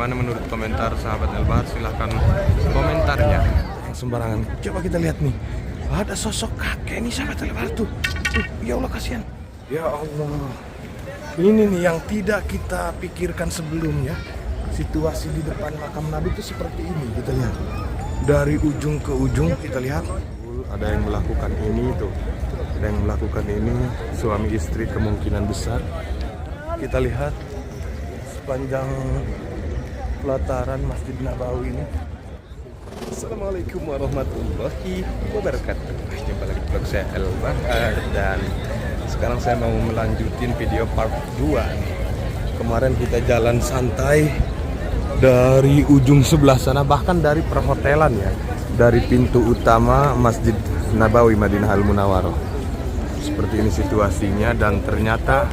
Bagaimana menurut komentar sahabat El-Bahar? Silahkan komentarnya. Yang sembarangan. Coba kita lihat nih. Ada sosok kakek nih sahabat El-Bahar tuh. Ya Allah, kasihan. Ya Allah. Ini nih yang tidak kita pikirkan sebelumnya. Situasi di depan makam Nabi itu seperti ini. Kita lihat. Dari ujung ke ujung kita lihat. Ada yang melakukan ini tuh. Ada yang melakukan ini. Suami istri kemungkinan besar. Kita lihat sepanjang pelataran Masjid Nabawi ini. Assalamualaikum warahmatullahi wabarakatuh. Jumpa lagi di vlog saya El-Bahar, dan sekarang saya mau melanjutin video part 2 nih. Kemarin kita jalan santai dari ujung sebelah sana, bahkan dari perhotelan ya, dari pintu utama Masjid Nabawi Madinah Al-Munawwarah. Seperti ini situasinya, dan ternyata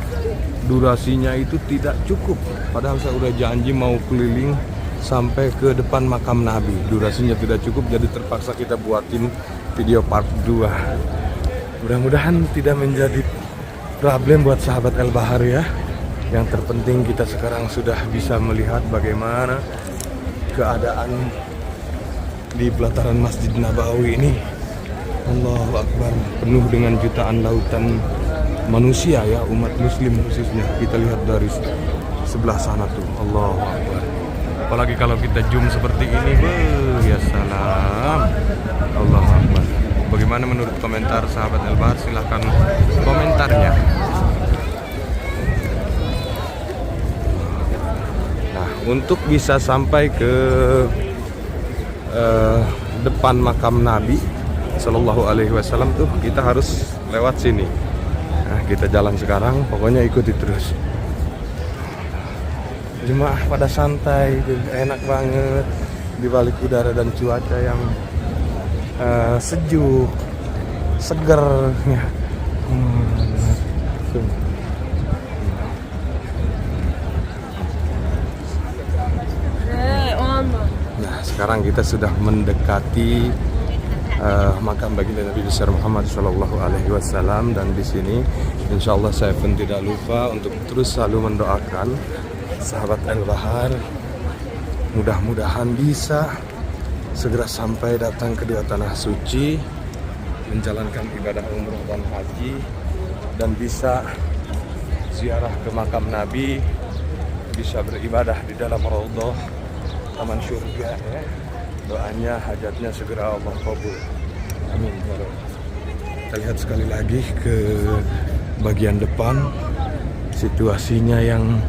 durasinya itu tidak cukup. Padahal saya udah janji mau keliling sampai ke depan makam Nabi. Durasinya tidak cukup, jadi terpaksa kita buatin video part 2. Mudah-mudahan tidak menjadi problem buat sahabat El-Bahar ya. Yang terpenting kita sekarang sudah bisa melihat bagaimana keadaan di pelataran Masjid Nabawi ini. Allahu Akbar, penuh dengan jutaan lautan manusia ya, umat muslim khususnya. Kita lihat dari sebelah sana tuh, Allahu Akbar. Apalagi kalau kita zoom seperti ini, ya salam, Allahu Akbar. Bagaimana menurut komentar sahabat El-Bahar? Silahkan komentarnya. Nah, untuk bisa sampai ke depan makam Nabi Sallallahu Alaihi Wasallam tuh kita harus lewat sini. Nah, kita jalan sekarang, pokoknya ikuti terus. Jemaah pada santai, enak banget di balik udara dan cuaca yang sejuk, seger. Nah, sekarang kita sudah mendekati makam baginda Nabi besar Muhammad Shallallahu Alaihi Wasallam, dan di sini insya Allah saya pun tidak lupa untuk terus selalu mendoakan sahabat El-Bahar, mudah-mudahan bisa segera sampai datang ke dua tanah suci, menjalankan ibadah umroh dan haji, dan bisa ziarah ke makam Nabi, bisa beribadah di dalam raudhah taman surga ya. Doanya, hajatnya segera Allah kabul. Amin. Kita lihat sekali lagi ke bagian depan. Situasinya yang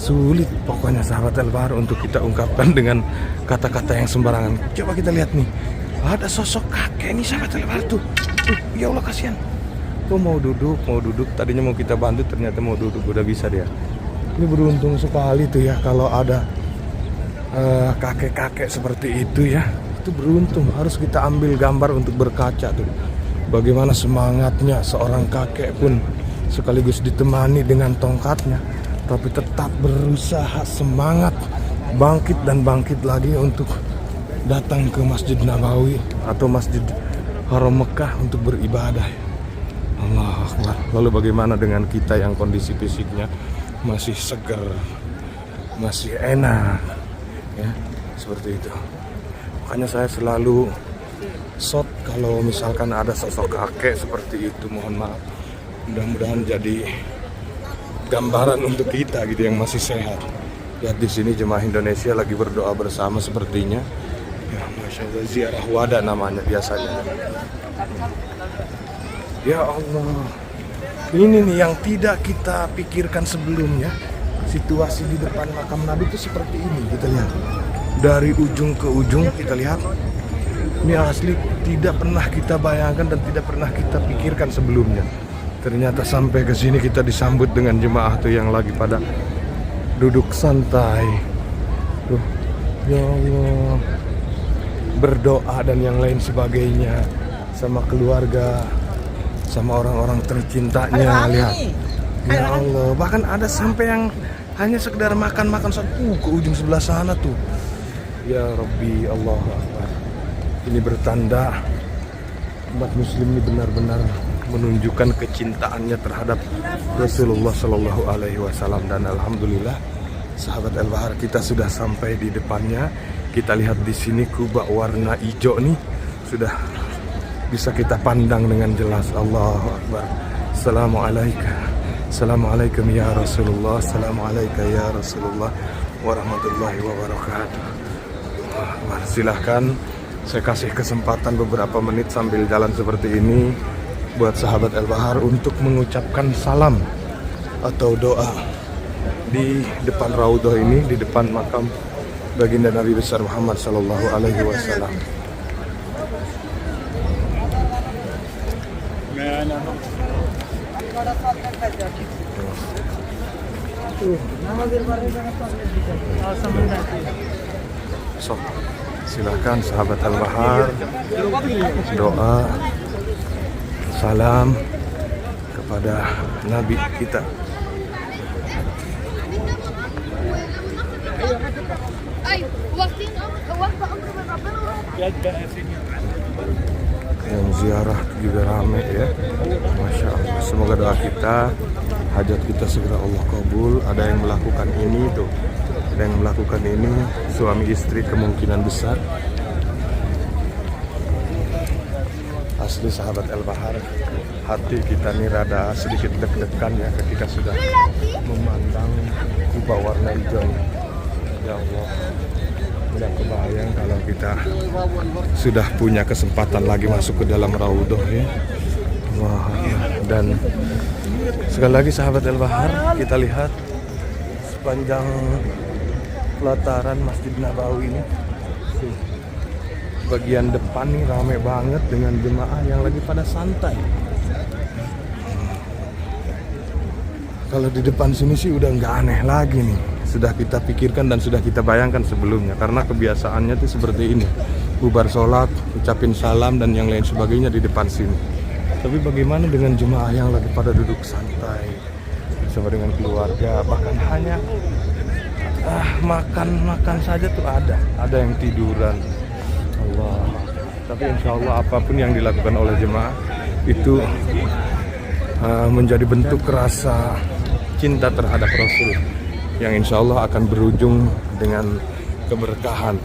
sulit pokoknya sahabat El-Bahar untuk kita ungkapkan dengan kata-kata yang sembarangan. Coba kita lihat nih. Ada sosok kakek nih sahabat El-Bahar tuh. Ya Allah, kasihan. Tuh mau duduk. Tadinya mau kita bantu, ternyata mau duduk. Udah bisa dia. Ini beruntung sekali tuh ya kalau ada kakek-kakek seperti itu ya. Itu beruntung, harus kita ambil gambar untuk berkaca tuh. Bagaimana semangatnya seorang kakek pun sekaligus ditemani dengan tongkatnya, tapi tetap berusaha semangat bangkit dan bangkit lagi untuk datang ke Masjid Nabawi atau Masjid Haram Mekah untuk beribadah. Allahu Akbar. Lalu bagaimana dengan kita yang kondisi fisiknya masih segar, masih enak ya, seperti itu. Makanya saya selalu shot kalau misalkan ada sosok kakek seperti itu. Mohon maaf, mudah-mudahan jadi gambaran untuk kita gitu yang masih sehat. Lihat di sini jemaah Indonesia lagi berdoa bersama sepertinya ya, Masya Allah, ziarah wada namanya biasanya. Ya Allah, ini nih yang tidak kita pikirkan sebelumnya. Situasi di depan makam Nabi itu seperti ini. Kita lihat dari ujung ke ujung, kita lihat. Ini asli tidak pernah kita bayangkan dan tidak pernah kita pikirkan sebelumnya. Ternyata sampai ke sini kita disambut dengan jemaah tuh yang lagi pada duduk santai. Tuh, ya Allah, berdoa dan yang lain sebagainya sama keluarga, sama orang-orang tercintanya. Lihat, ya Allah, bahkan ada sampai yang hanya sekedar makan-makan ke ujung sebelah sana tuh. Ya Rabbi, Allahu Akbar. Ini bertanda umat muslim ini benar-benar menunjukkan kecintaannya terhadap Rasulullah Shallallahu Alaihi Wasallam, dan alhamdulillah Sahabat Al-Bahar, kita sudah sampai di depannya. Kita lihat di sini kubah warna hijau nih sudah bisa kita pandang dengan jelas. Allahu Akbar. Assalamualaikum ya Rasulullah. Assalamualaikum ya Rasulullah warahmatullahi wabarakatuh. Silahkan saya kasih kesempatan beberapa menit sambil jalan seperti ini buat sahabat Al-Bahar untuk mengucapkan salam atau doa di depan Raudhah ini, di depan makam baginda Nabi besar Muhammad sallallahu alaihi wasallam. So, silakan sahabat Al-Bahar doa salam kepada Nabi kita. Yang ziarah juga rame ya, Masya Allah. Semoga doa kita, hajat kita segera Allah kabul. Ada yang melakukan ini tuh, ada yang melakukan ini, suami istri kemungkinan besar. Asli sahabat Al-Bahar, hati kita nih rada sedikit deg-degan ya ketika sudah memandang kubah warna hijau. Ya Allah, tidak kebayang kalau kita sudah punya kesempatan lagi masuk ke dalam Raudhah ya. Wah, dan sekali lagi sahabat Al-Bahar, kita lihat sepanjang pelataran Masjid Nabawi ini, bagian depan nih rame banget dengan jemaah yang lagi pada santai. Kalau di depan sini sih udah nggak aneh lagi nih. Sudah kita pikirkan dan sudah kita bayangkan sebelumnya, karena kebiasaannya tuh seperti ini, bubar sholat, ucapin salam dan yang lain sebagainya di depan sini. Tapi bagaimana dengan jemaah yang lagi pada duduk santai bersama dengan keluarga, bahkan hanya makan saja tuh ada yang tiduran. Allah. Tapi insya Allah apapun yang dilakukan oleh jemaah itu menjadi bentuk rasa cinta terhadap Rasul, yang insya Allah akan berujung dengan keberkahan.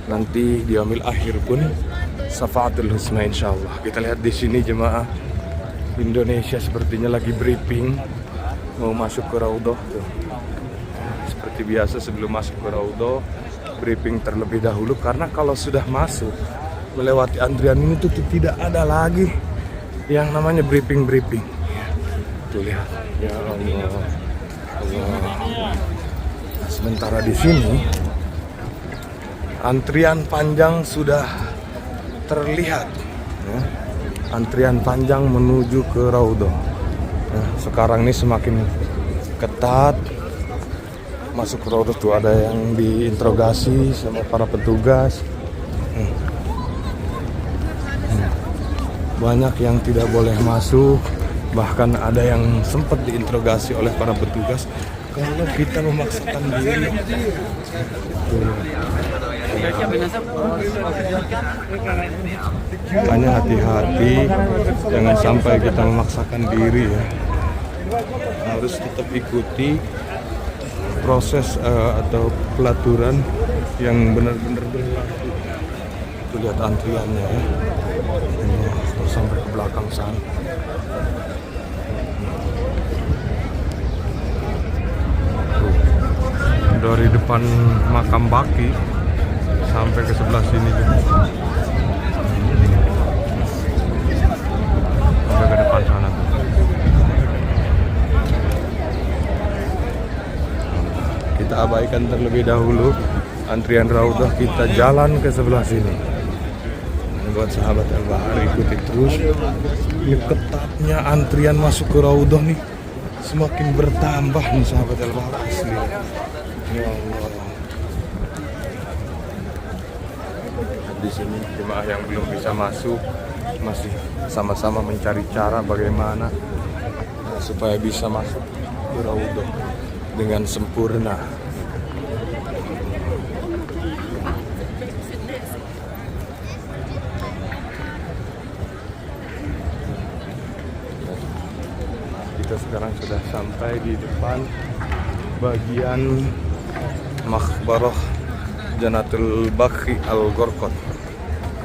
Nanti di yaumil akhir pun syafaatul husna insya Allah. Kita lihat di sini jemaah Indonesia sepertinya lagi briefing mau masuk ke Raudhah tuh. Seperti biasa sebelum masuk ke Raudhah, briefing terlebih dahulu, karena kalau sudah masuk melewati antrian ini tuh tidak ada lagi yang namanya briefing. Tuh lihat, ya Allah. Sementara di sini antrian panjang sudah terlihat ya. Antrian panjang menuju ke Raudhah. Nah, sekarang ini semakin ketat. Masuk ke Raudhah tuh ada yang diinterogasi sama para petugas. Banyak yang tidak boleh masuk. Bahkan ada yang sempat diinterogasi oleh para petugas kalau kita memaksakan diri. Hanya hati-hati, jangan sampai kita memaksakan diri ya. Harus tetap ikuti proses atau pelaturan yang benar-benar berlaku. Tuh lihat antriannya ya. Sampai ke belakang sana. Dari depan makam Baki sampai ke sebelah sini juga. Sampai ke depan sana tuh. Kita abaikan terlebih dahulu antrian Raudhah, kita jalan ke sebelah sini. Buat sahabat Al-Bahar, ikuti terus. Ini ketatnya antrian masuk ke Raudhah nih semakin bertambah nih sahabat Al-Bahar asli. Ya Allah. Di sini jemaah yang belum bisa masuk masih sama-sama mencari cara bagaimana supaya bisa masuk ke Raudhah dengan sempurna. Kita sekarang sudah sampai di depan bagian Maqbarah Jannatul Baqi Al-Gharqad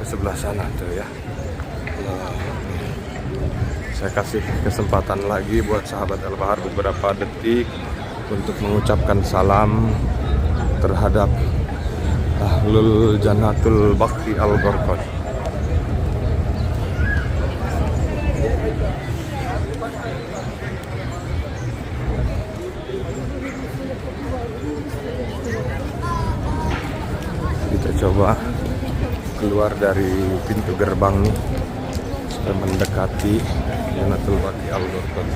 ke sebelah sana tuh ya. Nah, saya kasih kesempatan lagi buat sahabat Al-Bahar beberapa detik untuk mengucapkan salam terhadap Ahlul Jannatul Baqi Al-Gharqad. Kita coba keluar dari pintu gerbang nih, sudah mendekati Jannatul Baqi Al-Gharqad.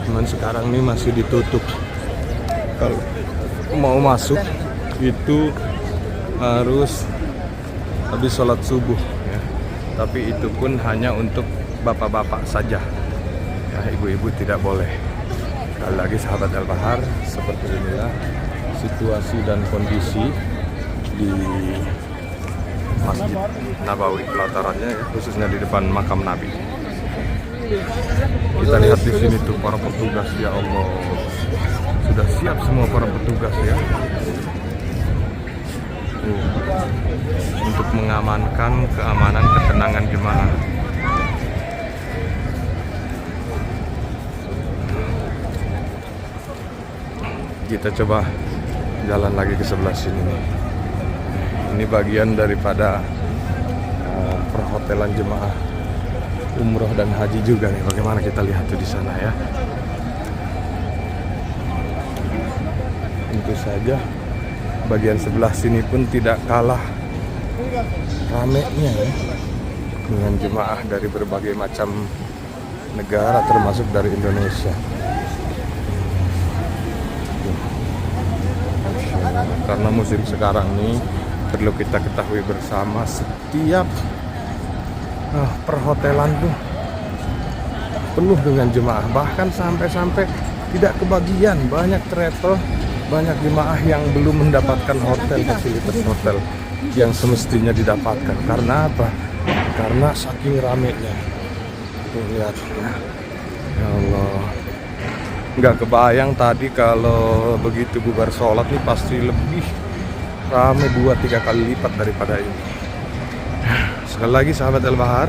Cuman sekarang ini masih ditutup. Kalau mau masuk itu harus habis sholat subuh ya. Tapi itu pun hanya untuk bapak-bapak saja ya, ibu-ibu tidak boleh. Sekali lagi sahabat Al-Bahar, seperti inilah situasi dan kondisi di Masjid Nabawi pelatarannya ya, khususnya di depan makam Nabi. Kita lihat di sini tuh para petugas, ya Allah, sudah siap semua para petugas ya, untuk mengamankan keamanan ketenangan jemaah. Kita coba jalan lagi ke sebelah sini nih. Ini bagian daripada perhotelan jemaah umroh dan haji juga nih. Bagaimana kita lihat tuh di sana ya. Tentu saja bagian sebelah sini pun tidak kalah ramenya ya, dengan jemaah dari berbagai macam negara termasuk dari Indonesia. Karena musim sekarang ini perlu kita ketahui bersama, setiap perhotelan tuh penuh dengan jemaah, bahkan sampai tidak kebagian. Banyak travel, banyak jemaah yang belum mendapatkan hotel, fasilitas hotel yang semestinya didapatkan. Karena apa? Karena saking ramenya. Tuh lihat ya. Ya Allah, nggak kebayang tadi kalau begitu bubar sholat nih pasti lebih ramai 2-3 kali lipat daripada ini. Sekali lagi sahabat Al-Bahar,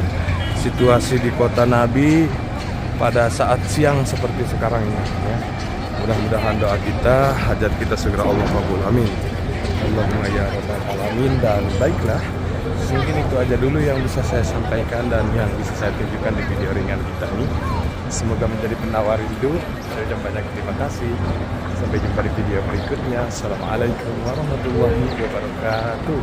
situasi di kota Nabi pada saat siang seperti sekarang ini ya. Mudah-mudahan doa kita, hajat kita segera Allah kabul, amin. Allahumma ya rabbal alamin. Dan baiklah, mungkin itu aja dulu yang bisa saya sampaikan dan yang bisa saya tunjukkan di video ringan kita ini. Semoga menjadi penawar rindu. Saya ucapkan banyak terima kasih. Sampai jumpa di video berikutnya. Assalamualaikum warahmatullahi wabarakatuh.